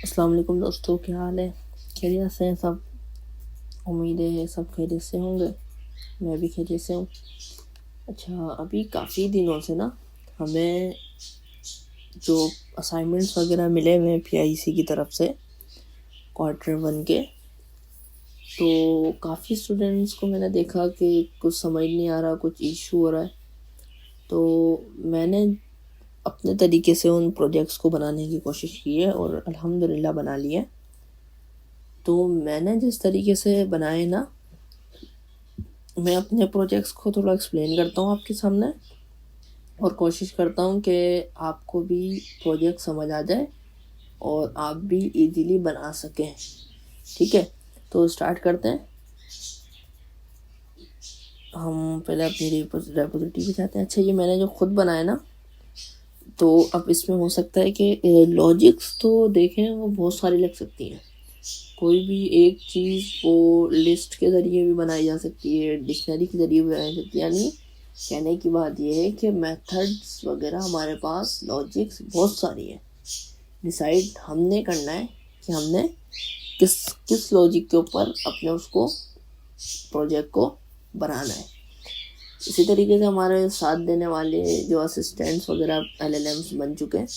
अस्सलाम वालेकुम दोस्तों, क्या हाल है? खैरियत से हैं सब? उम्मीद है सब खैरियत से होंगे। मैं भी खैरियत से हूँ। अच्छा, अभी काफ़ी दिनों से ना हमें जो असाइनमेंट्स वगैरह मिले हुए हैं पीआईसी की तरफ से Q1 के, तो काफ़ी स्टूडेंट्स को मैंने देखा कि कुछ समझ नहीं आ रहा, कुछ इशू हो रहा है। तो मैंने अपने तरीके से उन प्रोजेक्ट्स को बनाने की कोशिश की है और अल्हम्दुलिल्लाह बना लिए। तो मैंने जिस तरीके से बनाए ना, मैं अपने प्रोजेक्ट्स को थोड़ा एक्सप्लेन करता हूँ आपके सामने और कोशिश करता हूँ कि आपको भी प्रोजेक्ट समझ आ जाए और आप भी इजीली बना सकें। ठीक है, तो स्टार्ट करते हैं। हम पहले अपनी रेपोजिटरी पे जाते हैं। अच्छा, ये मैंने जो खुद बनाया ना, तो अब इसमें हो सकता है कि लॉजिक्स तो देखें वो बहुत सारी लग सकती हैं। कोई भी एक चीज़ वो लिस्ट के ज़रिए भी बनाई जा सकती है, डिक्शनरी के ज़रिए भी बनाई जा सकती है। यानी कहने की बात यह है कि मेथड्स वगैरह हमारे पास लॉजिक्स बहुत सारी हैं। डिसाइड हमने करना है कि हमने किस किस लॉजिक के ऊपर अपने उसको प्रोजेक्ट को बनाना है। इसी तरीके से हमारे साथ देने वाले जो असिस्टेंट्स वगैरह LLMs बन चुके हैं,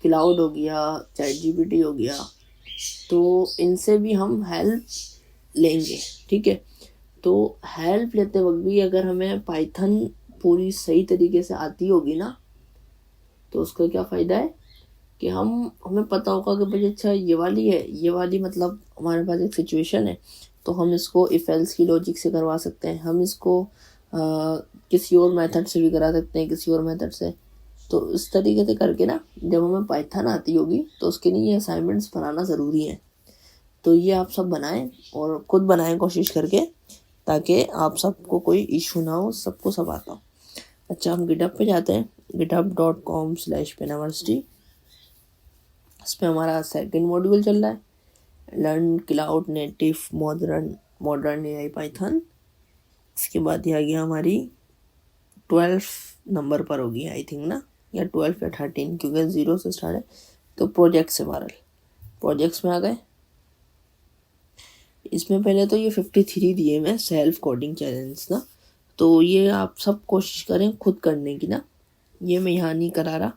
क्लाउड हो गया, ChatGPT हो गया, तो इनसे भी हम हेल्प लेंगे। ठीक है, तो हेल्प लेते वक्त भी अगर हमें पाइथन पूरी सही तरीके से आती होगी ना, तो उसका क्या फ़ायदा है कि हमें पता होगा कि भाई अच्छा ये वाली है, ये वाली मतलब हमारे पास एक सिचुएशन है, तो हम इसको इफ एल्स की लॉजिक से करवा सकते हैं। हम इसको किसी और मेथड से भी करा सकते हैं, किसी और मेथड से। तो इस तरीके से करके ना, जब हमें पाइथन आती होगी तो उसके लिए ये असाइनमेंट्स बनाना ज़रूरी है। तो ये आप सब बनाएं और ख़ुद बनाएं कोशिश करके, ताकि आप सबको कोई इशू ना हो, सबको सब आता हो। अच्छा, हम गिटहब पे जाते हैं, github.com/Penniversity। इस पर हमारा सेकंड मॉड्यूल चल रहा है, learn cloud native modern AI Python. इसके बाद ये आ गया हमारी 12 नंबर पर होगी आई थिंक ना, या 12 या 13, क्योंकि 0 से स्टार्ट है। तो प्रोजेक्ट से वारल प्रोजेक्ट्स में आ गए। इसमें पहले तो ये 53 दिए हुए सेल्फ कोडिंग चैलेंज ना, तो ये आप सब कोशिश करें खुद करने की ना। ये मैं यहाँ नहीं करा रहा,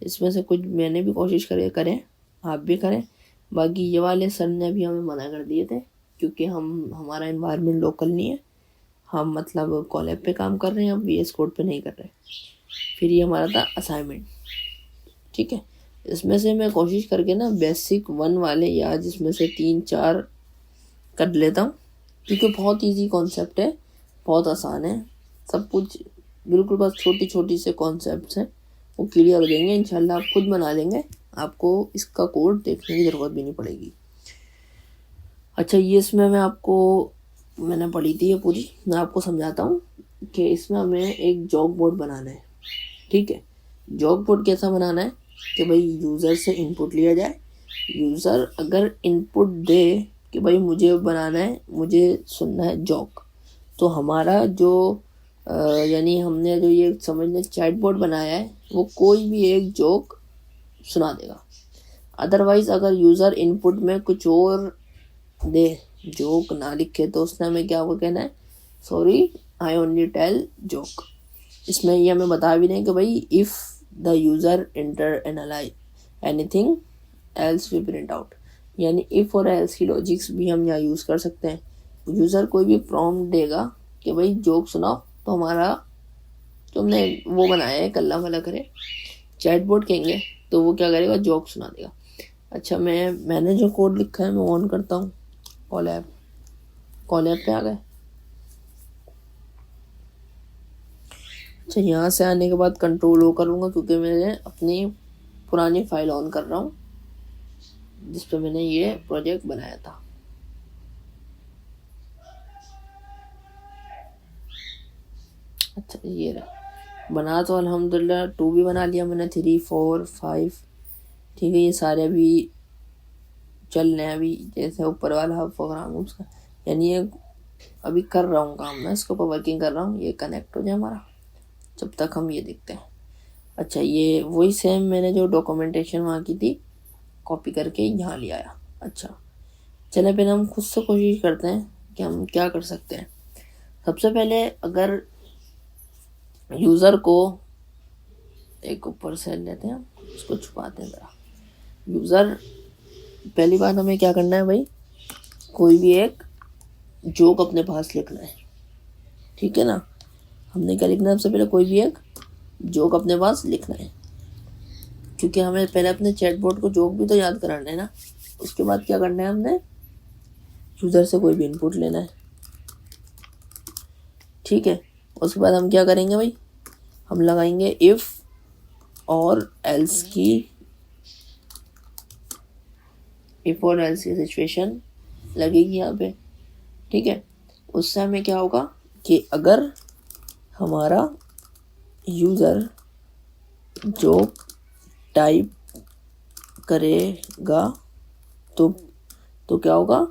इसमें से कुछ मैंने भी कोशिश करें, आप भी करें। बाकी ये वाले सर ने अभी हमें मना कर दिए थे, क्योंकि हमारा एनवायरनमेंट लोकल नहीं है, हम मतलब कॉलेब पे काम कर रहे हैं, हम VS कोड पे नहीं कर रहे। फिर ये हमारा था असाइनमेंट। ठीक है, इसमें से मैं कोशिश करके ना बेसिक 1 वाले या जिसमें से 3-4 कर लेता हूँ, क्योंकि बहुत इजी कॉन्सेप्ट है, बहुत आसान है सब कुछ। बिल्कुल बस छोटी छोटी से कॉन्सेप्ट्स हैं, वो क्लियर हो जाएंगे इंशाल्लाह। आप खुद बना लेंगे, आपको इसका कोड देखने की ज़रूरत भी नहीं पड़ेगी। अच्छा, ये इसमें मैंने पढ़ी थी ये पूरी, मैं आपको समझाता हूँ कि इसमें हमें एक जॉब बोर्ड बनाना है। ठीक है, जॉब बोर्ड कैसा बनाना है कि भाई यूज़र से इनपुट लिया जाए। यूज़र अगर इनपुट दे कि भाई मुझे बनाना है, मुझे सुनना है जोक, तो हमारा जो यानी हमने जो ये समझने चैटबॉट बनाया है, वो कोई भी एक जोक सुना देगा। अदरवाइज़ अगर यूज़र इनपुट में कुछ और दे, जोक ना लिखे, तो उसने हमें क्या वो कहना है, sorry I only tell joke. इसमें ये हमें बता भी दें कि भाई if the user enter analyse anything else we print out. यानी इफ़ और एल्स की लॉजिक्स भी हम यहाँ यूज़ कर सकते हैं। यूज़र कोई भी प्रॉम्प्ट देगा कि भाई जोक सुनाओ, तो हमारा जो हमने वो बनाया है कल्ला भला करे चैटबॉट कहेंगे, तो वो क्या करेगा, जोक सुना देगा। अच्छा, मैंने जो कोड लिखा है मैं ऑन करता हूँ। कॉल ऐप पे आ गए। अच्छा, यहाँ से आने के बाद कंट्रोल O करूँगा, क्योंकि मैंने अपनी पुरानी फाइल ऑन कर रहा हूँ जिस पे मैंने ये प्रोजेक्ट बनाया था। अच्छा, ये रहा बना, तो अल्हम्दुलिल्लाह 2 भी बना लिया मैंने, 3, 4, 5। ठीक है, ये सारे अभी चल रहे हैं। अभी जैसे ऊपर वाला प्रोग्राम उसका, यानी ये अभी कर रहा हूँ काम, मैं इसके ऊपर वर्किंग कर रहा हूँ। ये कनेक्ट हो जाए हमारा, जब तक हम ये देखते हैं। अच्छा, ये वही सेम मैंने जो डॉक्यूमेंटेशन वहाँ की थी कॉपी करके यहाँ ले आया। अच्छा, चले पहले हम खुद से कोशिश करते हैं कि हम क्या कर सकते हैं। सबसे पहले अगर यूज़र को एक ऊपर से लेते हैं, उसको छुपाते हैं ज़रा। यूज़र, पहली बात हमें क्या करना है भाई, कोई भी एक जोक अपने पास लिखना है, ठीक है ना। हमने क्या लिखना है, सबसे पहले कोई भी एक जोक अपने पास लिखना है, क्योंकि हमें पहले अपने चैटबॉट को जोक भी तो याद कराना है ना। उसके बाद क्या करना है, हमने यूज़र से कोई भी इनपुट लेना है, ठीक है। उसके बाद हम क्या करेंगे भाई, हम लगाएंगे इफ़ और एल्स की सिचुएशन लगेगी यहाँ पे, ठीक है। उससे हमें क्या होगा कि अगर हमारा यूज़र जोक टाइप करेगा तो क्या होगा,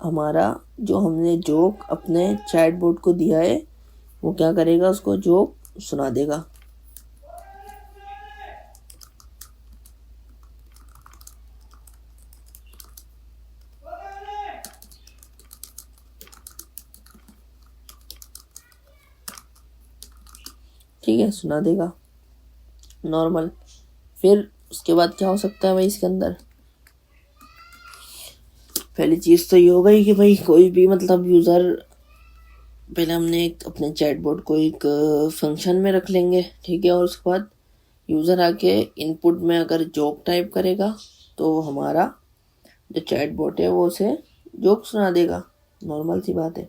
हमारा जो हमने जोक अपने चैटबॉट को दिया है वो क्या करेगा, उसको जोक सुना देगा। ठीक है, सुना देगा नॉर्मल। फिर उसके बाद क्या हो सकता है भाई इसके अंदर, पहली चीज़ तो ये हो गई कि भाई कोई भी मतलब यूज़र, पहले हमने एक अपने चैटबॉट को एक फंक्शन में रख लेंगे, ठीक है। और उसके बाद यूज़र आके इनपुट में अगर जोक टाइप करेगा तो हमारा जो चैटबॉट है वो उसे जोक सुना देगा, नॉर्मल सी बात है।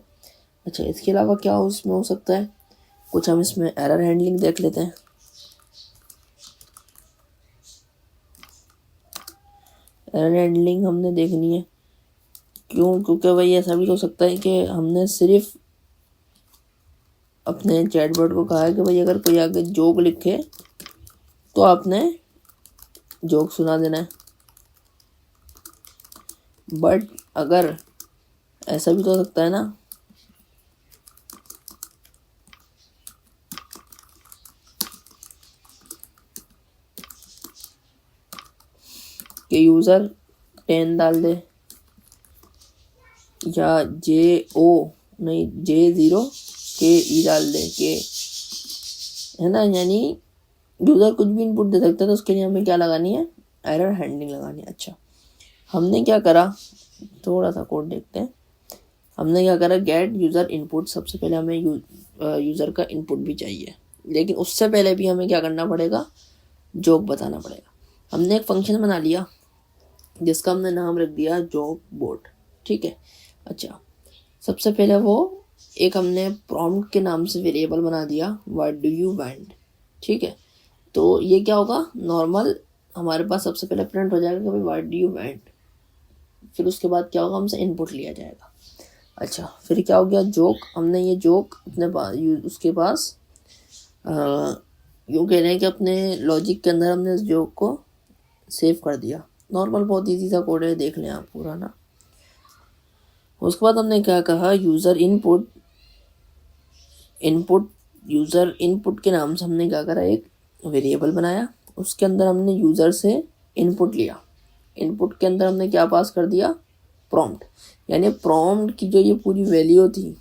अच्छा, इसके अलावा क्या इसमें हो सकता है, कुछ हम इसमें एरर हैंडलिंग देख लेते हैं। एरर हैंडलिंग हमने देखनी है, क्यों, क्योंकि भाई ऐसा भी हो सकता है कि हमने सिर्फ अपने चैटबॉट को कहा है कि भाई अगर कोई आगे जोक लिखे तो आपने जोक सुना देना है। बट अगर ऐसा भी तो हो सकता है ना कि यूज़र 10 डाल दे या J0KE डाल दे के, है ना, यानी यूज़र कुछ भी इनपुट दे सकता है। तो उसके लिए हमें क्या लगानी है, एरर हैंडलिंग लगानी है। अच्छा, हमने क्या करा, थोड़ा सा कोड देखते हैं। हमने क्या करा, गेट यूज़र इनपुट, सबसे पहले हमें यूज़र का इनपुट भी चाहिए, लेकिन उससे पहले भी हमें क्या करना पड़ेगा, जोक बताना पड़ेगा। हमने एक फंक्शन बना लिया जिसका हमने नाम रख दिया जोक बोट, ठीक है। अच्छा, सबसे पहले वो एक हमने प्रॉम्प्ट के नाम से वेरिएबल बना दिया व्हाट डू यू वांट, ठीक है। तो ये क्या होगा, नॉर्मल हमारे पास सबसे पहले प्रिंट हो जाएगा कि भाई व्हाट डू यू वांट। फिर उसके बाद क्या होगा, हमसे इनपुट लिया जाएगा। अच्छा, फिर क्या हो गया, जोक, हमने ये जोक अपने पास उसके पास यूँ कह रहे हैं कि अपने लॉजिक के अंदर हमने इस जोक को सेव कर दिया। नॉर्मल बहुत इजी सा कोड है, देख लें आप पूरा ना। उसके बाद हमने क्या कहा, यूज़र इनपुट के नाम से हमने क्या करा, एक वेरिएबल बनाया, उसके अंदर हमने यूज़र से इनपुट लिया। इनपुट के अंदर हमने क्या पास कर दिया, प्रॉम्प्ट, यानी प्रॉम्प्ट की जो ये पूरी वैल्यू थी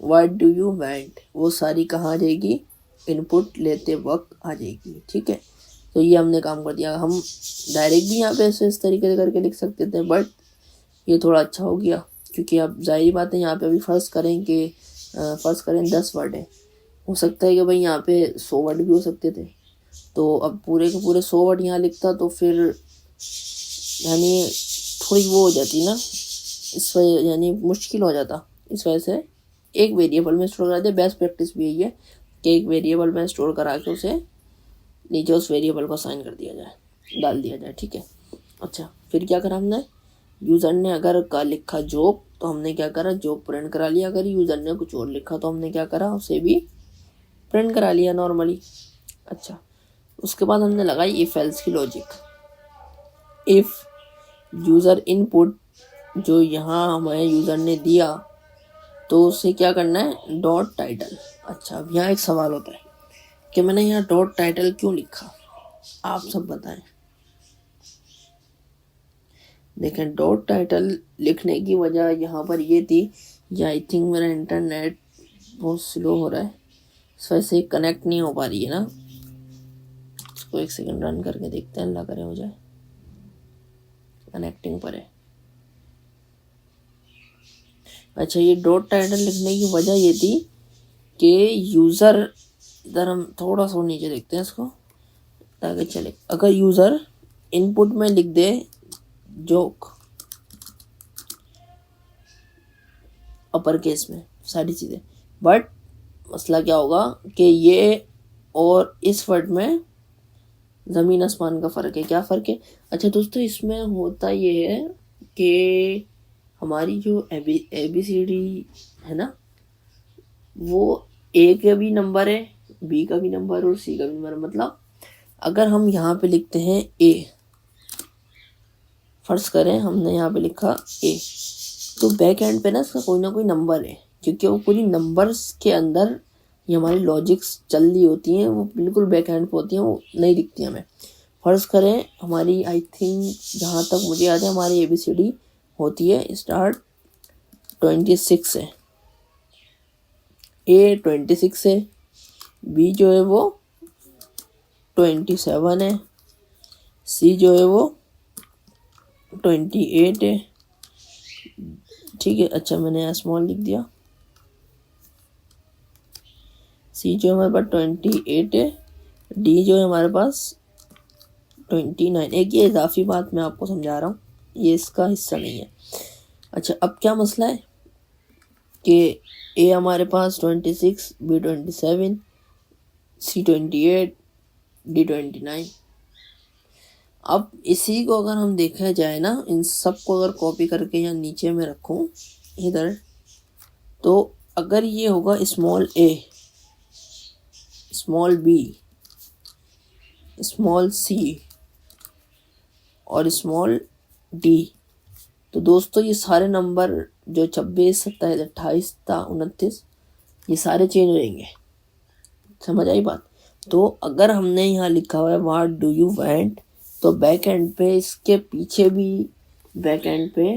व्हाट डू यू वांट, वो सारी कहाँ आ जाएगी, इनपुट लेते वक्त आ जाएगी, ठीक है। तो ये हमने काम कर दिया। हम डायरेक्ट भी यहाँ पे ऐसे इस तरीके से करके लिख सकते थे, बट ये थोड़ा अच्छा हो गया, क्योंकि अब जाहिर बात है यहाँ पे अभी फ़र्ज़ करें 10 वर्ड है, हो सकता है कि भाई यहाँ पे 100 वर्ड भी हो सकते थे। तो अब पूरे के पूरे 100 वर्ड यहाँ लिखता तो फिर यानी थोड़ी वो हो जाती ना, इस वजह यानी मुश्किल हो जाता। इस वजह से एक वेरिएबल में स्टोर करा दिया। बेस्ट प्रैक्टिस भी यही है कि एक वेरिएबल में स्टोर करा के उसे नीचे उस वेरिएबल को साइन कर दिया जाए, डाल दिया जाए, ठीक है। अच्छा, फिर क्या करा हमने, यूज़र ने अगर का लिखा जोक तो हमने क्या करा, जोक प्रिंट करा लिया। अगर यूज़र ने कुछ और लिखा तो हमने क्या करा, उसे भी प्रिंट करा लिया नॉर्मली। अच्छा, उसके बाद हमने लगाई इफ़ एल्स की लॉजिक। इफ़ यूज़र इनपुट जो यहाँ हमें यूज़र ने दिया तो उसे क्या करना है, डॉट टाइटल। अच्छा, अब यहाँ एक सवाल होता है कि मैंने यहाँ डॉट टाइटल क्यों लिखा, आप सब बताएं। देखें डॉट टाइटल लिखने की वजह यहाँ पर ये थी, या आई थिंक मेरा इंटरनेट बहुत स्लो हो रहा है, इस वजह से कनेक्ट नहीं हो पा रही है ना। इसको 1 सेकंड रन करके देखते हैं, अल्लाह करे हो जाए, कनेक्टिंग पर है। अच्छा, ये डॉट टाइटल लिखने की वजह ये थी कि यूज़र, इधर हम थोड़ा सा नीचे देखते हैं इसको ताकि चले, अगर यूज़र इनपुट में लिख दे जोक अपर केस में सारी चीज़ें, बट मसला क्या होगा कि ये और इस वर्ड में ज़मीन आसमान का फ़र्क है। क्या फ़र्क है? अच्छा दोस्तों, इसमें होता ये है कि हमारी जो ABCD है ना, वो A का भी नंबर है, B का भी नंबर और C का भी नंबर। मतलब अगर हम यहाँ पे लिखते हैं A, फर्ज करें हमने यहाँ पे लिखा A, तो बैक एंड पे ना इसका कोई ना कोई नंबर है, क्योंकि वो पूरी नंबर्स के अंदर ये हमारी लॉजिक्स चल रही होती हैं, वो बिल्कुल बैक एंड पे होती हैं, वो नहीं दिखती हमें। फ़र्ज़ करें हमारी, आई थिंक जहाँ तक मुझे याद है, हमारी ABCD होती है स्टार्ट 26 से, A 26 है, B जो है वो 27 है, C जो है वो 28 है, ठीक है। अच्छा, मैंने यहाँ स्मॉल लिख दिया। C जो हमारे पास 28 है, D जो है हमारे पास 29। एक ये इजाफी बात मैं आपको समझा रहा हूँ, ये इसका हिस्सा नहीं है। अच्छा, अब क्या मसला है कि A हमारे पास 26, B 27, C 28, D 29। अब इसी को अगर हम देखा जाए ना, इन सब को अगर कॉपी करके या नीचे में रखूं इधर, तो अगर ये होगा small a, small b, small c और स्मॉल d, तो दोस्तों ये सारे नंबर जो 26, 27, 28 था, 29, ये सारे चेंज रहेंगे। समझ आई बात? तो अगर हमने यहाँ लिखा हुआ है व्हाट डू यू वांट, तो बैक एंड पे इसके पीछे भी बैक एंड पे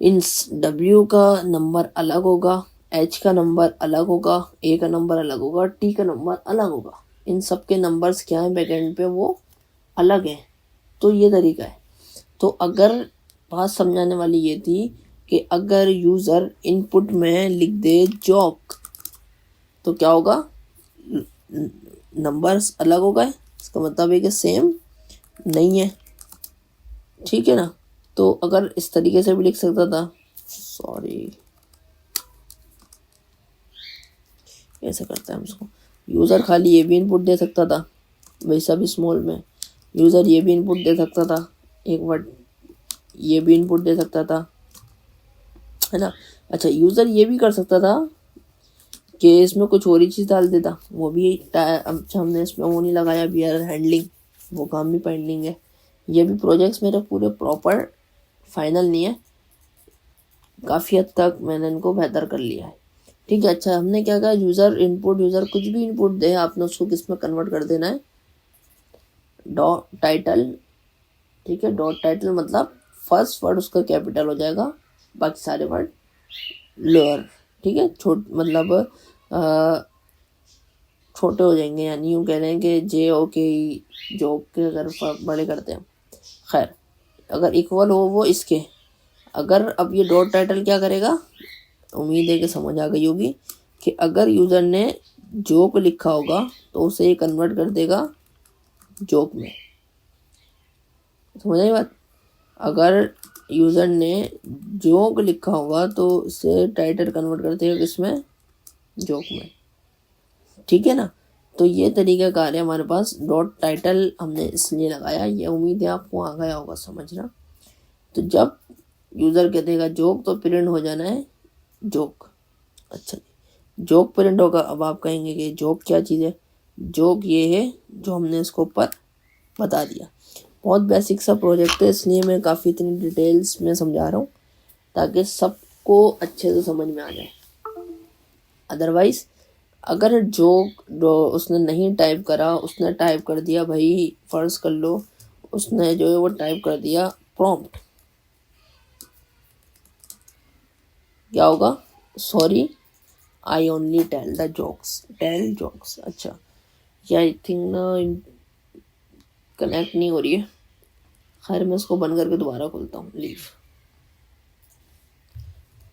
इन W का नंबर अलग होगा, H का नंबर अलग होगा, A का नंबर अलग होगा, T का नंबर अलग होगा। इन सब के नंबर्स क्या हैं बैक एंड पे, वो अलग हैं। तो ये तरीका है। तो अगर बात समझाने वाली ये थी कि अगर यूज़र इनपुट में लिख दे जॉक, तो क्या होगा, नंबर्स अलग हो गए, इसका मतलब है कि सेम नहीं है, ठीक है ना। तो अगर इस तरीके से भी लिख सकता था, सॉरी कैसे करते हैं हम इसको, यूज़र खाली ये भी इनपुट दे सकता था भाई, सब स्मॉल में, यूज़र ये भी इनपुट दे सकता था, एक वर्ड ये भी इनपुट दे सकता था, है ना। अच्छा, यूज़र ये भी कर सकता था कि इसमें कुछ और ही चीज़ डाल देता, वो भी अच्छा हमने इसमें वो नहीं लगाया बियर हैंडलिंग, वो काम भी पेंडिंग है। ये भी प्रोजेक्ट्स मेरे पूरे प्रॉपर फाइनल नहीं है, काफ़ी हद तक मैंने इनको बेहतर कर लिया है, ठीक है। अच्छा, हमने क्या कहा, यूज़र इनपुट, यूज़र कुछ भी इनपुट दे, आपने उसको किस में कन्वर्ट कर देना है, डॉट टाइटल, ठीक है। डॉट टाइटल मतलब फर्स्ट वर्ड उसका कैपिटल हो जाएगा, बाकी सारे वर्ड लोअर, ठीक है, मतलब छोटे हो जाएंगे, यानी यूँ कह रहे हैं कि JOK जो के अगर बड़े करते हैं, खैर अगर इक्वल हो वो इसके, अगर अब ये डॉट टाइटल क्या करेगा, उम्मीद है कि समझ आ गई होगी कि अगर यूज़र ने जोक लिखा होगा तो उसे ये कन्वर्ट कर देगा जोक में। समझ आई बात? अगर यूज़र ने जोक लिखा होगा तो इसे टाइटल कन्वर्ट कर देगा किसमें, जोक में, ठीक है ना। तो ये तरीका कार है हमारे पास, डॉट टाइटल हमने इसलिए लगाया, ये उम्मीद है आपको आ गया होगा समझना। तो जब यूज़र कह देगा जोक तो प्रिंट हो जाना है जोक। अच्छा, जोक प्रिंट होगा। अब आप कहेंगे कि जोक क्या चीज़ है, जोक ये है जो हमने इसको ऊपर बता दिया। बहुत बेसिक सा प्रोजेक्ट है, इसलिए मैं काफ़ी इतनी डिटेल्स में समझा रहा हूँ ताकि सबको अच्छे से समझ में आ जाए। अदरवाइज़ अगर जोक उसने नहीं टाइप करा, उसने टाइप कर दिया भाई, फ़र्ज़ कर लो उसने जो है वो टाइप कर दिया प्रॉम्प्ट, क्या होगा, sorry I only tell the jokes, tell jokes. अच्छा, ये आई थिंक ना कनेक्ट नहीं हो रही है। खैर मैं इसको बंद करके दोबारा खोलता हूँ। Leave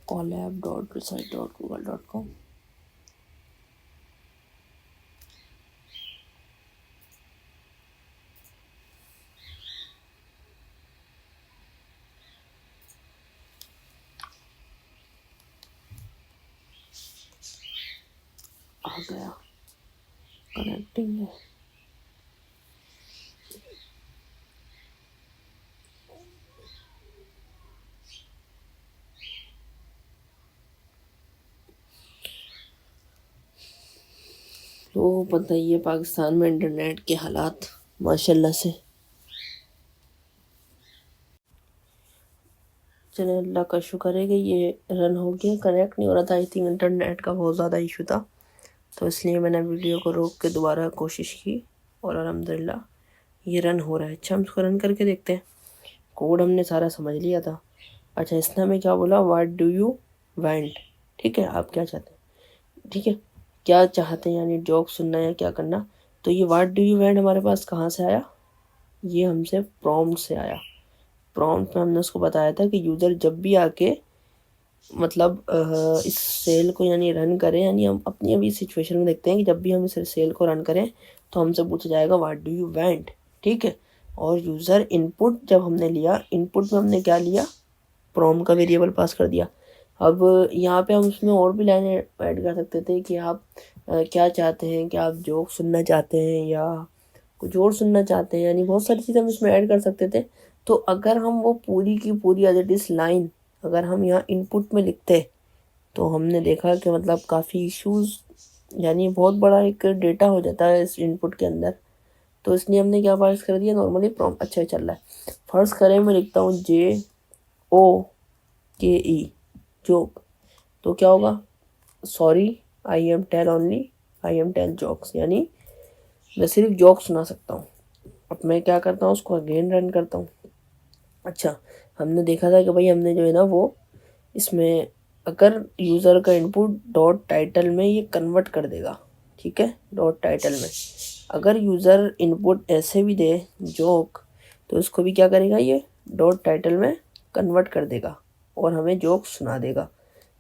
collab.recite.google.com। आ गया, कनेक्टिंग है। तो पता ही है पाकिस्तान में इंटरनेट के हालात माशाल्लाह से। चले अल्लाह का शुक्र है कि ये रन हो गया। कनेक्ट नहीं हो रहा था, आई थिंक इंटरनेट का बहुत ज़्यादा इशू था, तो इसलिए मैंने वीडियो को रोक के दोबारा कोशिश की और अल्हम्दुलिल्लाह ये रन हो रहा है। अच्छा, हम इसको रन करके देखते हैं। कोड हमने सारा समझ लिया था। अच्छा, इसने हमें क्या बोला, व्हाट डू यू वांट। ठीक है, आप क्या चाहते हैं, ठीक है, क्या चाहते हैं यानी जोक सुनना या क्या करना। तो ये व्हाट डू यू वांट हमारे पास कहाँ से आया, ये हमसे प्रॉम्प्ट से आया। प्रॉम्प्ट में हमने उसको बताया था कि यूज़र जब भी आके मतलब इस सेल को यानी रन करें, यानी हम अपनी अभी सिचुएशन में देखते हैं कि जब भी हम इस सेल को रन करें तो हमसे पूछा जाएगा व्हाट डू यू वांट। ठीक है, और यूज़र इनपुट जब हमने लिया, इनपुट में हमने क्या लिया, प्रॉम्प्ट का वेरिएबल पास कर दिया। अब यहाँ पे हम उसमें और भी लाइन ऐड कर सकते थे कि आप क्या चाहते हैं, कि आप जोक सुनना चाहते हैं या कुछ और सुनना चाहते हैं, यानी बहुत सारी चीज़ें हम इसमें ऐड कर सकते थे। तो अगर हम वो पूरी की पूरी एज इट इज़ लाइन अगर हम यहाँ इनपुट में लिखते तो हमने देखा कि मतलब काफ़ी इश्यूज़, यानी बहुत बड़ा एक डेटा हो जाता है इस इनपुट के अंदर। तो इसलिए हमने क्या पास कर दिया, नॉर्मली प्रॉम्प्ट अच्छा चल रहा है। फर्स्ट करें मैं लिखता हूँ JOKE, जोक। तो क्या होगा, sorry I am tell only, I am tell jokes, यानी मैं सिर्फ जोक सुना सकता हूँ। अब मैं क्या करता हूँ, उसको अगेन रन करता हूँ। अच्छा, हमने देखा था कि भाई हमने जो है ना वो इसमें अगर यूज़र का इनपुट डॉट टाइटल में ये कन्वर्ट कर देगा, ठीक है, डॉट टाइटल में अगर यूज़र इनपुट ऐसे भी दे जोक, तो इसको भी क्या करेगा, ये डॉट टाइटल में कन्वर्ट कर देगा और हमें जोक सुना देगा,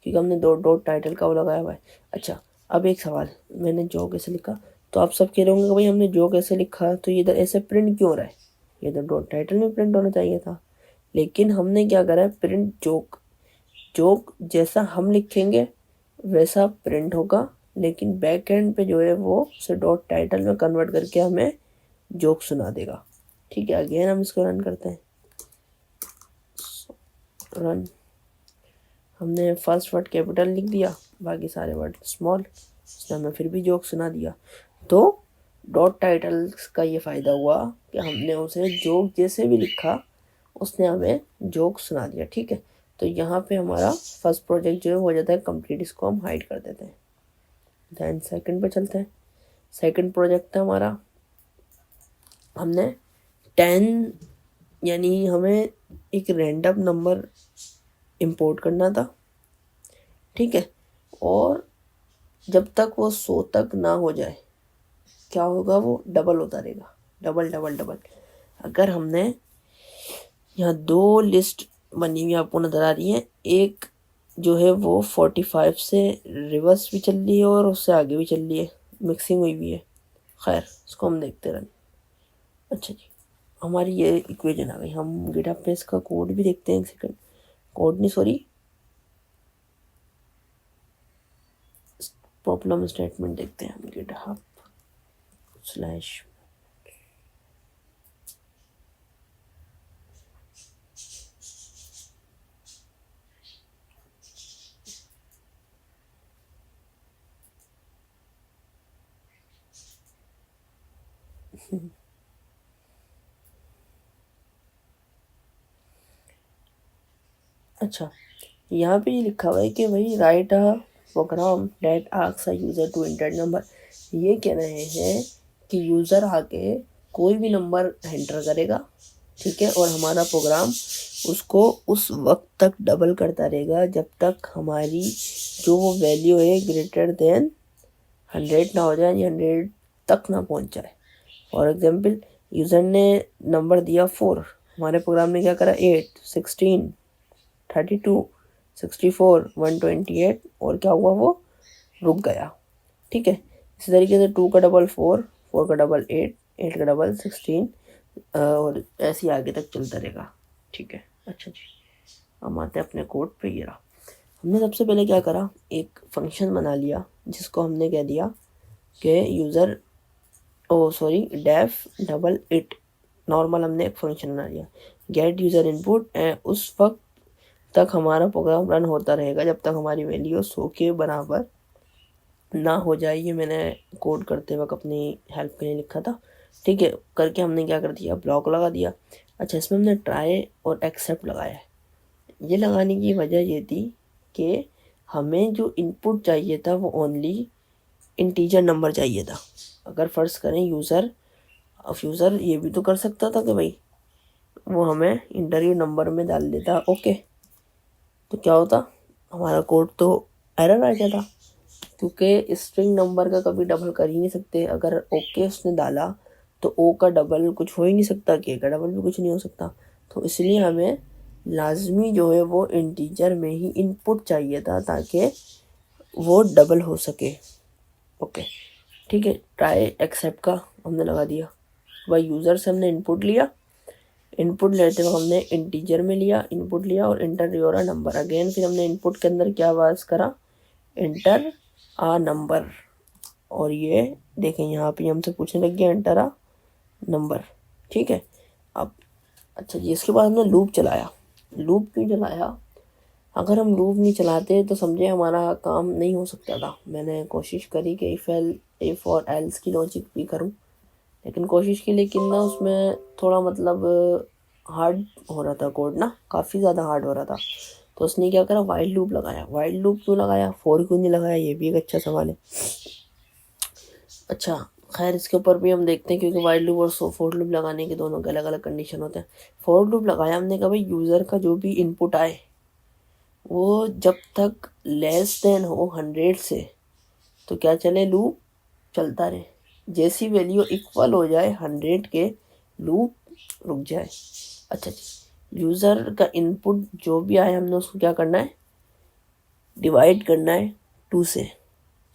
क्योंकि हमने डॉट टाइटल का वो लगाया हुआ है। अच्छा, अब एक सवाल, मैंने जोक ऐसे लिखा, तो आप सब कह रहे होंगे कि भाई हमने जोक ऐसे लिखा तो ये इधर ऐसे प्रिंट क्यों हो रहा है, ये तो डॉट टाइटल में प्रिंट होना चाहिए था। लेकिन हमने क्या करा है, प्रिंट जोक, जोक जैसा हम लिखेंगे वैसा प्रिंट होगा, लेकिन बैक एंड पे जो है वो उसे डॉट टाइटल में कन्वर्ट करके हमें जोक सुना देगा। ठीक है, अगेन हम इसको रन करते हैं। रन, हमने फर्स्ट वर्ड कैपिटल लिख दिया, बाकी सारे वर्ड स्मॉल, उसने हमें फिर भी जोक सुना दिया। तो डॉट टाइटल्स का ये फ़ायदा हुआ कि हमने उसे जोक जैसे भी लिखा उसने हमें जोक सुना दिया। ठीक है, तो यहाँ पे हमारा फर्स्ट प्रोजेक्ट जो है हो जाता है कंप्लीट, इसको हम हाइड कर देते हैं। दैन सेकंड पे चलते हैं। सेकंड प्रोजेक्ट था हमारा, हमने 10 यानी हमें एक रैंडम नंबर इंपोर्ट करना था। ठीक है, और जब तक वो 100 तक ना हो जाए क्या होगा, वो डबल होता रहेगा, डबल डबल डबल। अगर हमने यहाँ 2 लिस्ट बनी हुई आपको नज़र आ रही है, एक जो है वो 45 से रिवर्स भी चल रही है और उससे आगे भी चल रही है, मिक्सिंग हुई हुई है। खैर इसको हम देखते रहें। अच्छा जी, हमारी ये इक्वेशन आ गई। हम गिटहब पे इसका कोड भी देखते हैं, एक सेकंड, कोड नहीं सॉरी प्रॉब्लम स्टेटमेंट देखते हैं हम गिटहब स्लैश अच्छा, यहाँ पे ये लिखा हुआ है कि भाई write a program that asks a user to enter number. ये कह रहे हैं कि यूज़र आके कोई भी नंबर एंटर करेगा, ठीक है। और हमारा प्रोग्राम उसको उस वक्त तक डबल करता रहेगा जब तक हमारी जो वो वैल्यू है ग्रेटर देन 100 ना हो जाए, 100 तक ना पहुंच जाए। फॉर एग्जाम्पल यूज़र ने नंबर दिया 4, हमारे प्रोग्राम ने क्या करा 8, 16, 32, 64, 128 और क्या हुआ वो रुक गया। ठीक है। इसी तरीके से 2 का डबल 4, 4 का डबल 8, 8 का डबल 16 और ऐसे ही आगे तक चलता रहेगा। ठीक है। अच्छा जी, हम आते हैं अपने कोड पे। ये रहा। हमने सबसे पहले क्या करा, एक फंक्शन बना लिया जिसको हमने कह दिया कि user def double it. Normal हमने एक फंक्शन बना लिया गेट यूज़र इनपुट, एंड उस वक्त तक हमारा प्रोग्राम रन होता रहेगा जब तक हमारी वैल्यू 100 के बराबर ना हो जाए। ये मैंने कोड करते वक्त अपनी हेल्प के लिए लिखा था। ठीक है। करके हमने क्या कर दिया, ब्लॉक लगा दिया। अच्छा, इसमें हमने ट्राई और एक्सेप्ट लगाया है। ये लगाने की वजह ये थी कि हमें जो इनपुट चाहिए था वो ओनली इंटीजर नंबर चाहिए था। अगर फ़र्ज़ करें यूज़र ये भी तो कर सकता था कि भाई वो हमें इंटरव्यू नंबर में डाल देता ओके, तो क्या होता, हमारा कोड तो एरर आ जाता, क्योंकि स्ट्रिंग नंबर का कभी डबल कर ही नहीं सकते। अगर ओके उसने डाला तो ओ का डबल कुछ हो ही नहीं सकता, के का डबल भी कुछ नहीं हो सकता। तो इसलिए हमें लाजमी जो है वो इंटीजर में ही इनपुट चाहिए था ताकि वो डबल हो सके। ओके, ठीक है। ट्राई एक्सेप्ट का हमने लगा दिया। भाई यूज़र से हमने इनपुट लिया, इनपुट लेते हुए हमने इंटीजर में लिया, इनपुट लिया और इंटर योर नंबर अगेन। फिर हमने इनपुट के अंदर क्या आवाज़ करा, इंटर आ नंबर। और ये देखें यहाँ पे हमसे पूछने लग गया एंटर आ नंबर। ठीक है। अब अच्छा जी, इसके बाद हमने लूप चलाया। लूप क्यों चलाया, अगर हम लूप नहीं चलाते तो समझे हमारा काम नहीं हो सकता था। मैंने कोशिश करी कि इफ़ और एल्स की लॉजिक भी करूं, लेकिन कोशिश की, लेकिन ना उसमें थोड़ा मतलब हार्ड हो रहा था कोड ना, काफ़ी ज़्यादा हार्ड हो रहा था। तो उसने क्या करा, वाइल लूप लगाया। वाइल लूप क्यों लगाया, फॉर क्यों नहीं लगाया, ये भी एक अच्छा सवाल है। अच्छा, खैर इसके ऊपर भी हम देखते हैं, क्योंकि वाइल लूप और फॉर लूप लगाने के दोनों के अलग अलग कंडीशन होते हैं। फॉर लूप लगाया हमने कहा भाई यूज़र का जो भी इनपुट आए वो जब तक लेस देन हो 100 से तो क्या चले, लूप चलता रहे। जैसी वैल्यू इक्वल हो जाए 100 के, लूप रुक जाए। अच्छा जी, यूज़र का इनपुट जो भी आए हमने उसको क्या करना है, डिवाइड करना है 2 से,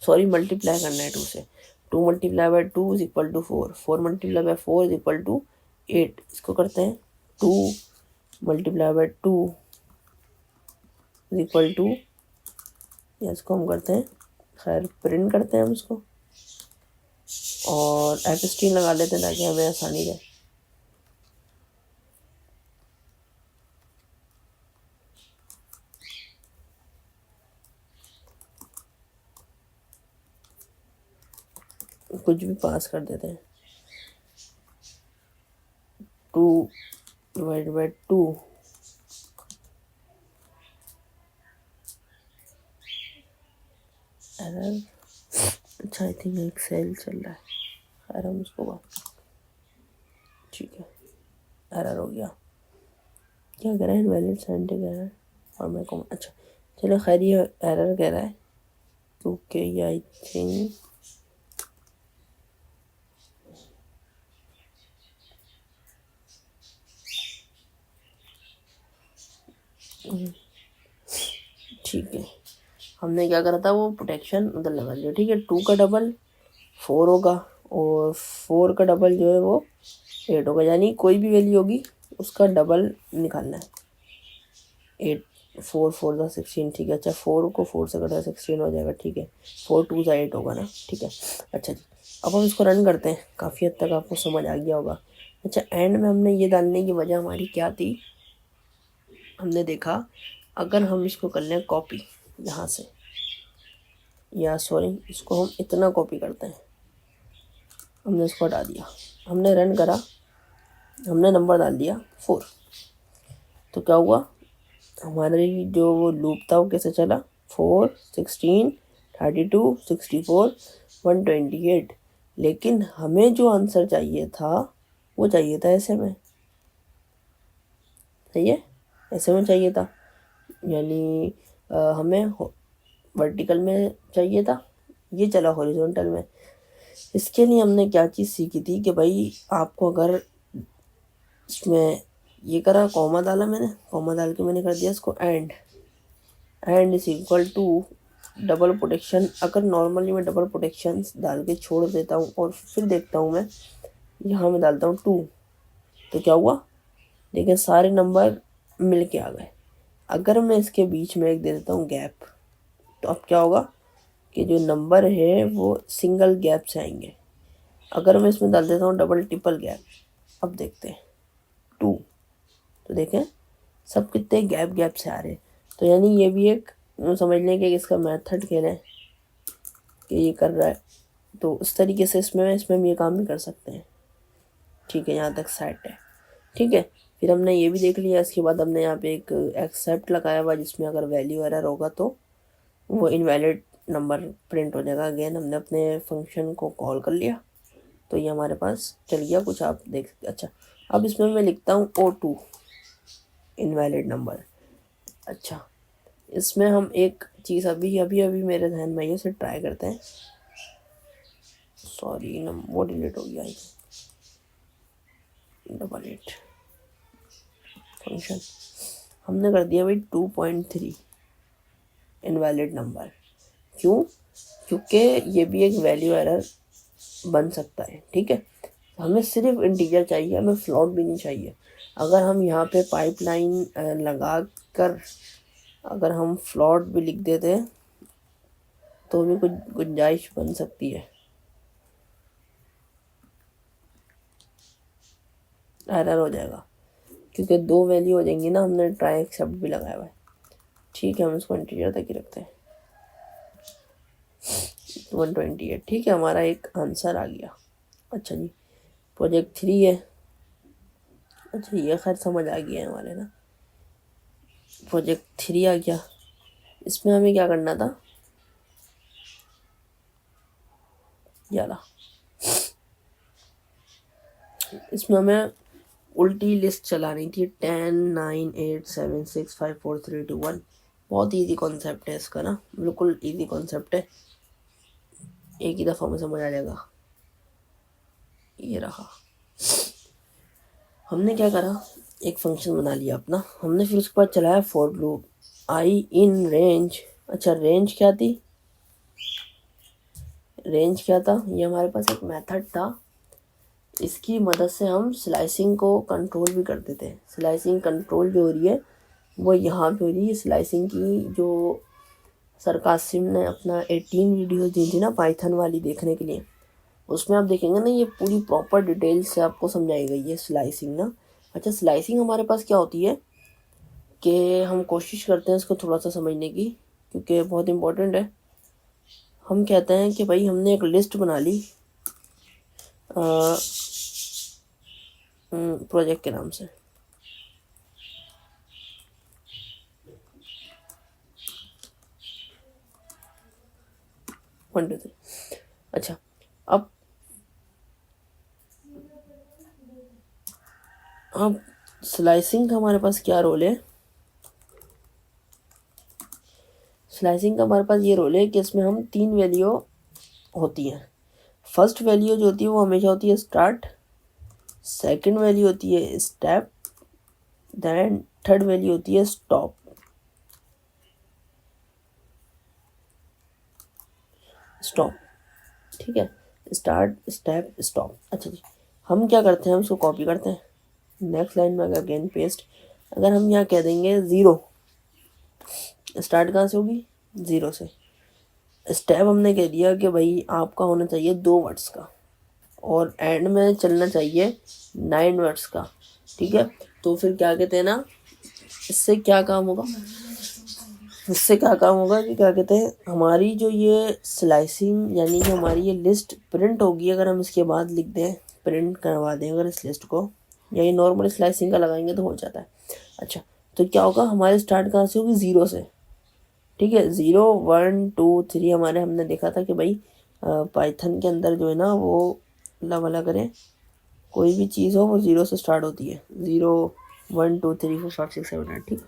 मल्टीप्लाई करना है 2 से। 2 multiply by 2 is equal to 4, 4 multiply by 4 is equal to 8। इसको करते हैं 2 multiply by 2 is equal to, या इसको हम करते हैं, खैर प्रिंट करते हैं हम इसको और F16 लगा लेते हैं ताकि हमें आसानी रहे। कुछ भी पास कर देते हैं। 2 डिवाइड बाई 2 एरर। अच्छा, आई थिंक एक सेल चल रहा है, खैर हम उसको बात, ठीक है। एरर हो गया, क्या कह रहा है, इनवैलिड सेंटिंग एरर और मैं को, अच्छा चलो खैर ये एरर कह रहा है क्योंकि ये आई थिंक ठीक है। हमने क्या करा था, वो प्रोटेक्शन उधर लगा लिया। ठीक है। 2 का डबल 4 होगा और 4 का डबल जो है वो 8 होगा, यानी कोई भी वैल्यू होगी उसका डबल निकालना है। 8 4 4 ज़ा 16, ठीक है। अच्छा, 4 को 4 से कटा 16 हो जाएगा। ठीक है। 4 2 ज़ा 8 होगा ना। ठीक है। अच्छा जी, अब हम इसको रन करते हैं। काफ़ी हद तक आपको समझ आ गया होगा। अच्छा, एंड में हमने ये डालने की वजह हमारी क्या थी, हमने देखा अगर हम इसको कर लें कॉपी यहाँ से, या इसको हम इतना कॉपी करते हैं, हमने इसको हटा दिया, हमने रन करा, हमने नंबर डाल दिया 4, तो क्या हुआ, हमारी जो वो लूप था वो कैसे चला, 4 16 32 64 128। लेकिन हमें जो आंसर चाहिए था वो चाहिए था ऐसे में, सही है, ऐसे में चाहिए था, यानी हमें वर्टिकल में चाहिए था, ये चला हॉरिजॉन्टल में। इसके लिए हमने क्या चीज़ सीखी थी कि भाई आपको अगर इसमें ये करा, कॉमा डाला मैंने, कॉमा डाल के मैंने कर दिया इसको and is equal to double protection. अगर नॉर्मली मैं डबल प्रोटेक्शन डाल के छोड़ देता हूँ और फिर देखता हूँ मैं यहाँ में डालता हूँ 2, तो क्या हुआ, देखिए सारे नंबर मिल के आ गए। अगर मैं इसके बीच में एक दे देता हूँ गैप, तो अब क्या होगा कि जो नंबर है वो सिंगल गैप से आएंगे। अगर मैं इसमें डाल देता हूँ डबल ट्रिपल गैप, अब देखते हैं 2, तो देखें सब कितने गैप से आ रहे हैं। तो यानी ये भी एक समझने के इसका मेथड कह रहे हैं कि ये कर रहा है, तो उस तरीके से इसमें हम ये काम भी कर सकते हैं। ठीक है, यहाँ तक सेट है। ठीक है, फिर हमने ये भी देख लिया। इसके बाद हमने यहाँ पे एक एक्सेप्ट लगाया हुआ, जिसमें अगर वैल्यू एरर होगा तो वो इनवैलिड नंबर प्रिंट हो जाएगा। अगेन हमने अपने फंक्शन को कॉल कर लिया, तो ये हमारे पास चल गया कुछ, आप देख सकते। अच्छा, अब इसमें मैं लिखता हूँ O2 इनवैलिड नंबर। अच्छा, इसमें हम एक चीज़ अभी मेरे ध्यान में ये से ट्राई करते हैं। सॉरी ना, वो डिलीट हो गया, 88 फंक्शन हमने कर दिया भाई 2.3 इनवैलिड नंबर। क्यों? क्योंकि ये भी एक वैल्यू एरर बन सकता है। ठीक है, हमें सिर्फ इंटीजर चाहिए, हमें फ्लोट भी नहीं चाहिए। अगर हम यहाँ पे पाइपलाइन लगा कर अगर हम फ्लोट भी लिख देते तो भी कुछ गुंजाइश बन सकती है। एरर हो जाएगा क्योंकि 2 वैल्यू हो जाएंगी ना, हमने ट्राई एक्सेप्ट भी लगाया हुआ है। ठीक है, हम इसको इंटीजर तक ही रखते हैं, 128। ठीक है, हमारा एक आंसर आ गया। अच्छा जी, प्रोजेक्ट 3 है। अच्छा, ये खैर समझ आ गया है हमारे ना, प्रोजेक्ट 3 आ गया। इसमें हमें क्या करना था, 11, इसमें हमें उल्टी लिस्ट चलानी थी, 10 9 8 7 6 5 4 3 2 1। बहुत इजी कॉन्सेप्ट है इसका ना, बिल्कुल इजी कॉन्सेप्ट है, एक ही दफ़ा में समझ आ जाएगा। ये रहा, हमने क्या करा, एक फंक्शन बना लिया अपना, हमने फिर उसके बाद चलाया for loop I in range. अच्छा, रेंज क्या थी, रेंज क्या था, ये हमारे पास एक मेथड था, इसकी मदद से हम स्लाइसिंग को कंट्रोल भी करते थे। स्लाइसिंग कंट्रोल जो हो रही है वो यहाँ पे हो रही है। स्लाइसिंग की जो सर कासिम ने अपना 18 वीडियो दी थी ना पाइथन वाली देखने के लिए, उसमें आप देखेंगे ना, ये पूरी प्रॉपर डिटेल से आपको समझाई गई है स्लाइसिंग ना। अच्छा, स्लाइसिंग हमारे पास क्या होती है कि हम कोशिश करते हैं इसको थोड़ा सा समझने की, क्योंकि बहुत इम्पोर्टेंट है। हम कहते हैं कि भाई हमने एक लिस्ट बना ली प्रोजेक्ट के नाम से, वन टू थ्री। अच्छा, अब स्लाइसिंग का हमारे पास क्या रोल है, स्लाइसिंग का हमारे पास ये रोल है कि इसमें हम 3 वैल्यू होती हैं। फर्स्ट वैल्यू जो होती है वो हमेशा होती है स्टार्ट, सेकंड वैल्यू होती है स्टेप, देन थर्ड वैल्यू होती है स्टॉप। ठीक है, स्टार्ट स्टेप स्टॉप। अच्छा जी, हम क्या करते हैं, हम इसको कॉपी करते हैं, नेक्स्ट लाइन में अगेन पेस्ट। अगर हम यहाँ कह देंगे 0, स्टार्ट कहाँ से होगी, 0 से। स्टेप हमने कह दिया कि भाई आपका होना चाहिए 2 वर्ड्स का, और एंड में चलना चाहिए 9 वर्ड्स का। ठीक है, तो फिर क्या कहते हैं ना, इससे क्या काम होगा, इससे क्या काम होगा कि क्या कहते हैं, हमारी जो ये स्लाइसिंग यानी कि हमारी ये लिस्ट प्रिंट होगी, अगर हम इसके बाद लिख दें, प्रिंट करवा दें अगर इस लिस्ट को, या ये नॉर्मल स्लाइसिंग का लगाएंगे तो हो जाता है। अच्छा, तो क्या होगा, हमारे स्टार्ट कहाँ से होगी, 0 से। ठीक है, 0 1 2 3 हमारे, हमने देखा था कि भाई पाइथन के अंदर जो है ना वो अल्लाह भला करें, कोई भी चीज़ हो वो 0 से स्टार्ट होती है। 0 1 2 3 4 5 6 7 8, ठीक।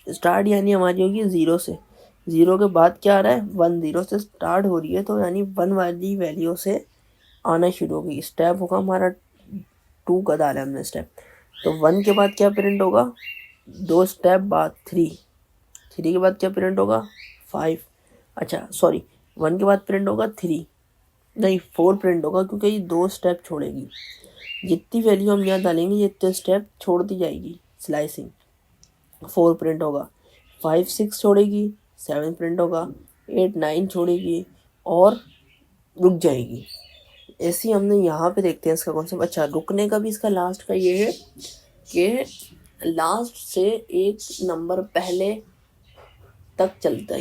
स्टार्ट यानी हमारी होगी 0 से, 0 के बाद क्या आ रहा है 1, 0 से स्टार्ट हो रही है तो यानी 1 वाली वैल्यू से आना शुरू होगी। स्टेप होगा हमारा 2 का डाला हमने स्टेप, तो 1 के बाद क्या प्रिंट होगा, 2 स्टेप बाद 3, 3 के बाद क्या प्रिंट होगा 5, अच्छा सॉरी 1 के बाद प्रिंट होगा 3, नहीं 4 प्रिंट होगा क्योंकि ये 2 स्टेप छोड़ेगी। जितनी वैल्यू हम यहाँ डालेंगे जितने स्टेप छोड़ती जाएगी स्लाइसिंग। 4 प्रिंट होगा, 5 6 छोड़ेगी, 7 प्रिंट होगा, 8 9 छोड़ेगी और रुक जाएगी। ऐसे ही हमने यहाँ पे देखते हैं इसका कॉन्सेप्ट। अच्छा रुकने का भी इसका लास्ट का ये है कि लास्ट से एक नंबर पहले तक चलती है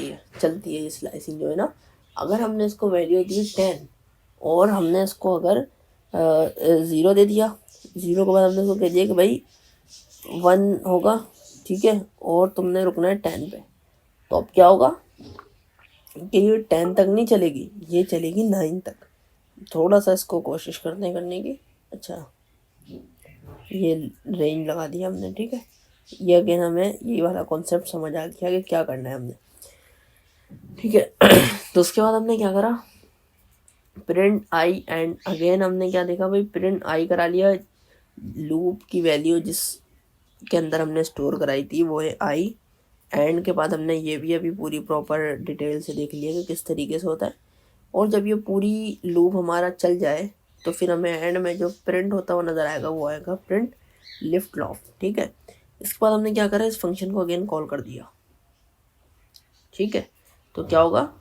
ये स्लाइसिंग जो है ना। अगर हमने इसको वैल्यू दी 10 और हमने इसको अगर 0 दे दिया, 0 के बाद हमने इसको कह दिया कि भाई 1 होगा, ठीक है, और तुमने रुकना है 10 पे, तो अब क्या होगा कि ये 10 तक नहीं चलेगी, ये चलेगी 9 तक। थोड़ा सा इसको कोशिश करने की। अच्छा ये रेंज लगा दिया हमने, ठीक है। ये अगेन हमें ये वाला कॉन्सेप्ट समझ आ गया कि क्या करना है हमने, ठीक है। तो उसके बाद हमने क्या करा, प्रिंट आई एंड अगेन हमने क्या देखा भाई, प्रिंट आई करा लिया। लूप की वैल्यू जिसके अंदर हमने स्टोर कराई थी वो है आई। एंड के बाद हमने ये भी अभी पूरी प्रॉपर डिटेल से देख लिया कि किस तरीके से होता है। और जब ये पूरी लूप हमारा चल जाए तो फिर हमें एंड में जो प्रिंट होता हुआ नज़र आएगा वो आएगा प्रिंट लिफ्ट लॉफ, ठीक है। इसके बाद हमने क्या करा, इस फंक्शन को अगेन कॉल कर दिया, ठीक है। तो क्या होगा,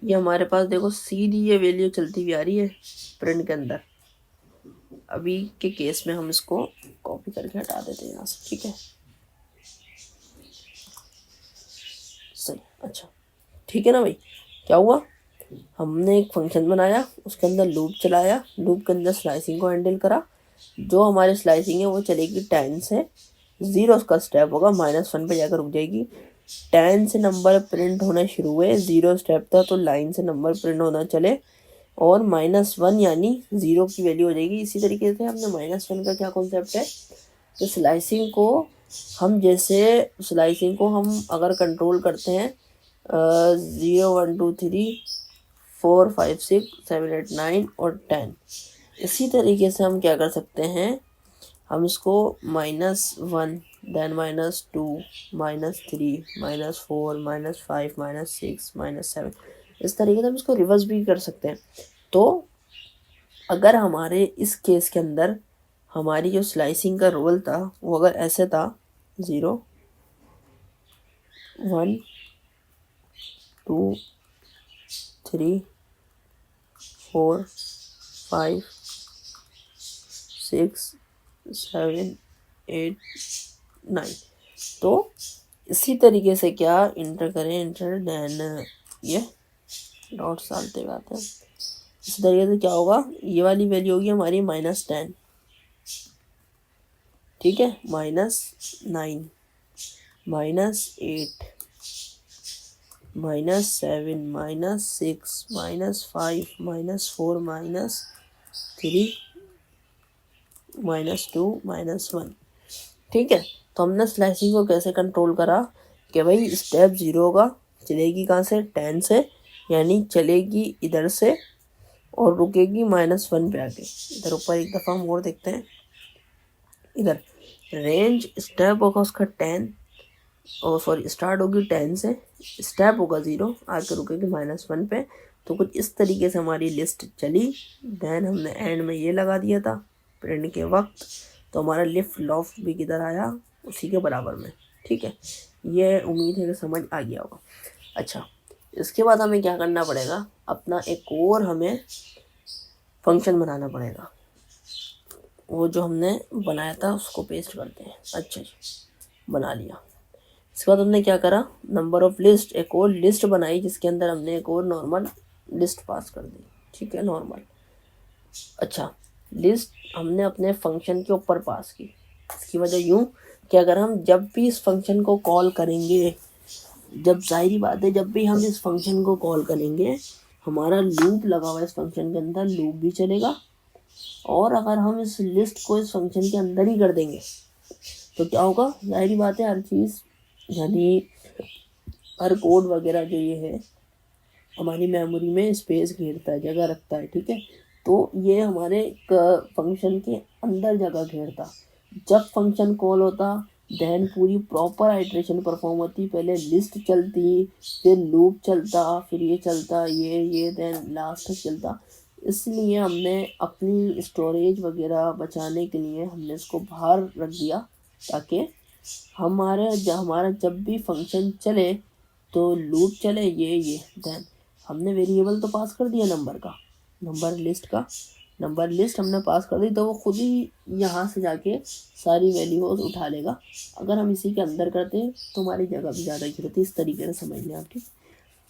ये हमारे पास देखो सीधी ये वैल्यू चलती हुई आ रही है प्रिंट के अंदर। अभी के केस में हम इसको कॉपी करके हटा देते हैं यहाँ से, ठीक है, सही। अच्छा ठीक है ना भाई, क्या हुआ, हमने एक फंक्शन बनाया, उसके अंदर लूप चलाया, लूप के अंदर स्लाइसिंग को हैंडल करा। जो हमारी स्लाइसिंग है वो चलेगी 10 से, 0 का स्टेप होगा -1 पे जाकर रुक जाएगी। 10 से नंबर प्रिंट होना शुरू हुए, 0 स्टेप था तो लाइन से नंबर प्रिंट होना चले, और -1 यानी 0 की वैल्यू हो जाएगी। इसी तरीके से हमने -1 का क्या कॉन्सेप्ट है, तो स्लाइसिंग को हम अगर कंट्रोल करते हैं 0 1 2 3 4 5 6 7 8 9 और 10, इसी तरीके से हम क्या कर सकते हैं, हम इसको -1 देन -2 -3 -4 -5 -6 -7 इस तरीके से हम इसको रिवर्स भी कर सकते हैं। तो अगर हमारे इस केस के अंदर हमारी जो स्लाइसिंग का रोल था वो अगर ऐसे था 0 1 2 3 4 5 6 7 8 9, तो इसी तरीके से क्या इंटर करें, इंटर देन ये डॉट्स डालते हुए आते हैं। इसी तरीके से क्या होगा, ये वाली वैल्यू होगी हमारी -10, ठीक है, -9 -8 -7 -6 -5 -4 -3 -2 -1, ठीक है। तो हमने स्लाइसिंग को कैसे कंट्रोल करा कि भाई स्टेप 0 होगा, चलेगी कहाँ से 10 से, यानी चलेगी इधर से और रुकेगी -1 पे आके। इधर ऊपर एक दफ़ा हम और देखते हैं, इधर रेंज स्टेप होगा उसका 10 और सॉरी स्टार्ट होगी 10 से, स्टेप होगा 0 आके रुकेगी -1 पे। तो कुछ इस तरीके से हमारी लिस्ट चली। देन हमने एंड में ये लगा दिया था प्रिंट के वक्त, तो हमारा लिफ्ट लॉफ्ट भी किधर आया, उसी के बराबर में, ठीक है। ये उम्मीद है कि समझ आ गया होगा। अच्छा इसके बाद हमें क्या करना पड़ेगा, अपना एक और हमें फंक्शन बनाना पड़ेगा। वो जो हमने बनाया था उसको पेस्ट करते हैं। अच्छा जी बना लिया। इसके बाद हमने क्या करा, नंबर ऑफ लिस्ट, एक और लिस्ट बनाई जिसके अंदर हमने एक और नॉर्मल लिस्ट पास कर दी, ठीक है, नॉर्मल। अच्छा लिस्ट हमने अपने फंक्शन के ऊपर पास की। इसकी वजह यूँ कि अगर हम जब भी इस फंक्शन को कॉल करेंगे, जब जाहिर बात है जब भी हम इस फंक्शन को कॉल करेंगे हमारा लूप लगा हुआ है इस फंक्शन के अंदर, लूप भी चलेगा। और अगर हम इस लिस्ट को इस फंक्शन के अंदर ही कर देंगे तो क्या होगा, जाहिर बात है हर चीज़ यानी हर कोड वगैरह जो ये है हमारी मेमोरी में स्पेस घेरता है, जगह रखता है, ठीक है। तो ये हमारे फंक्शन के अंदर जगह घेरता। जब फंक्शन कॉल होता देन पूरी प्रॉपर आइट्रेशन परफॉर्म होती। पहले लिस्ट चलती, फिर लूप चलता, फिर ये चलता, ये देन लास्ट तक चलता। इसलिए हमने अपनी स्टोरेज वगैरह बचाने के लिए हमने इसको बाहर रख दिया, ताकि हमारा जब भी फंक्शन चले तो लूप चले, ये देन हमने वेरिएबल तो पास कर दिया नंबर का, नंबर लिस्ट हमने पास कर दी, तो वो खुद ही यहाँ से जाके सारी वैल्यूज उठा लेगा। अगर हम इसी के अंदर करते हैं तो हमारी जगह भी ज़्यादा गिरती। इस तरीके से समझ लें आप, ठीक।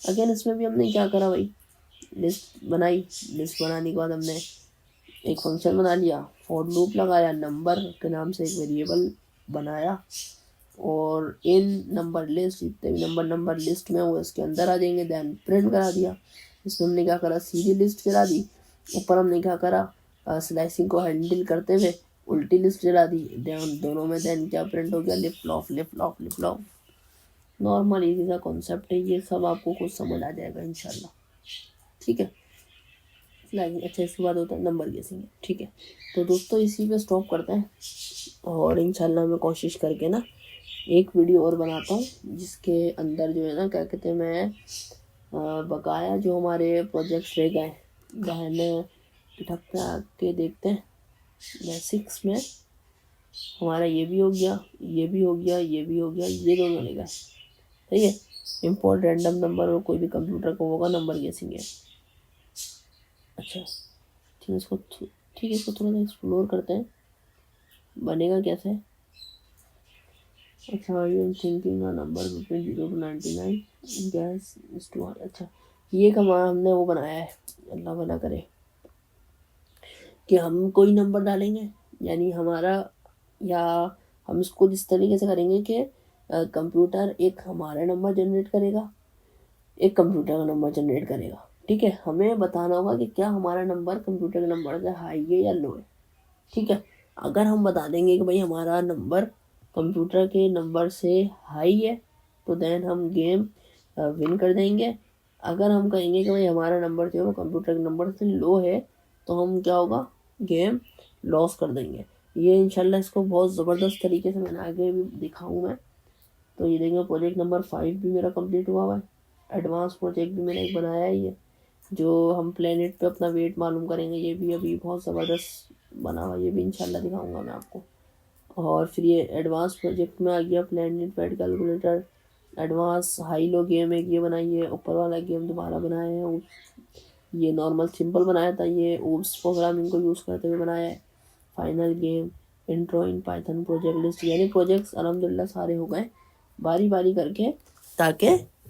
अगेन इसमें भी हमने क्या करा भाई, लिस्ट बनाई। लिस्ट बनाने के बाद हमने एक फंक्शन बना लिया, फॉर लूप लगाया, नंबर के नाम से एक वेरिएबल बनाया, और इन नंबर लिस्ट जितने भी नंबर लिस्ट में वो इसके अंदर आ जाएंगे, देन प्रिंट करा दिया। इसमें हमने क्या करा, सीधी लिस्ट चला दी। ऊपर हमने क्या करा, स्लाइसिंग को हैंडल करते हुए उल्टी लिस्ट चला दी। देन दोनों में देन क्या प्रिंट हो गया, लिफ्ट ऑफ। नॉर्मल इजी सा कॉन्सेप्ट है, ये सब आपको कुछ समझ आ जाएगा इंशाल्लाह, ठीक है। अच्छा, इसके बाद होता है नंबर गेसिंग, ठीक है। तो दोस्तों इसी पे स्टॉप करते हैं, और इंशाल्लाह मैं कोशिश करके ना एक वीडियो और बनाता हूँ, जिसके अंदर जो है ना क्या कहते हैं, मैं बकाया जो हमारे प्रोजेक्ट्स रह गए बहन ठक पे आके देखते हैं। बेसिक्स में हमारा ये भी हो गया, ये भी हो गया, ये भी हो गया, ये दोनों रह गए, सही है। इम्पोर्ट रैंडम नंबर और कोई भी कंप्यूटर को होगा नंबर गेसिंग है। अच्छा ठीक है, इसको थोड़ा सा एक्सप्लोर करते हैं, बनेगा कैसे। अच्छा, I am thinking a number between 0 to 99 guess is two. अच्छा, ये हमारा हमने वो बनाया है, अल्लाह भला करे, कि हम कोई नंबर डालेंगे, यानी हमारा, या हम इसको इस तरीके से करेंगे कि कंप्यूटर एक हमारा नंबर जनरेट करेगा, एक कंप्यूटर का नंबर जनरेट करेगा, ठीक है। हमें बताना होगा कि क्या हमारा नंबर कंप्यूटर के नंबर से हाई है या लो है, ठीक है। अगर हम बता देंगे कि भाई हमारा नंबर कंप्यूटर के नंबर से हाई है, तो देन हम गेम विन कर देंगे। अगर हम कहेंगे कि भाई हमारा नंबर जो है वो कंप्यूटर के नंबर से लो है, तो हम क्या होगा, गेम लॉस कर देंगे। ये इंशाल्लाह इसको बहुत ज़बरदस्त तरीके से मैंने आगे भी दिखाऊँ मैं। तो ये देखेंगे, प्रोजेक्ट नंबर 5 भी मेरा कंप्लीट हुआ है। एडवांस प्रोजेक्ट भी मैंने एक बनाया ही है, जो हम प्लेनेट पे अपना वेट मालूम करेंगे। ये भी अभी बहुत ज़बरदस्त बना हुआ, ये भी इंशाल्लाह दिखाऊंगा मैं आपको। और फिर ये एडवांस प्रोजेक्ट में आ गया planet pad calculator, advance high low game एक ये बनाई है, ऊपर वाला गेम दोबारा बनाया है, ये नॉर्मल सिंपल बनाया था, ये ओप्स प्रोग्रामिंग को यूज़ करते हुए बनाया है। Final game, intro in Python, project list, यानी प्रोजेक्ट्स अल्हम्दुलिल्लाह सारे हो गए बारी बारी करके, ताकि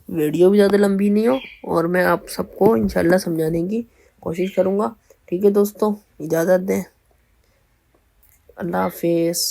वीडियो भी ज़्यादा लंबी नहीं हो, और मैं आप सबको इंशाल्लाह समझाने की कोशिश करूँगा। ठीक है दोस्तों, इजाज़त दें, अल्लाह हाफिज़।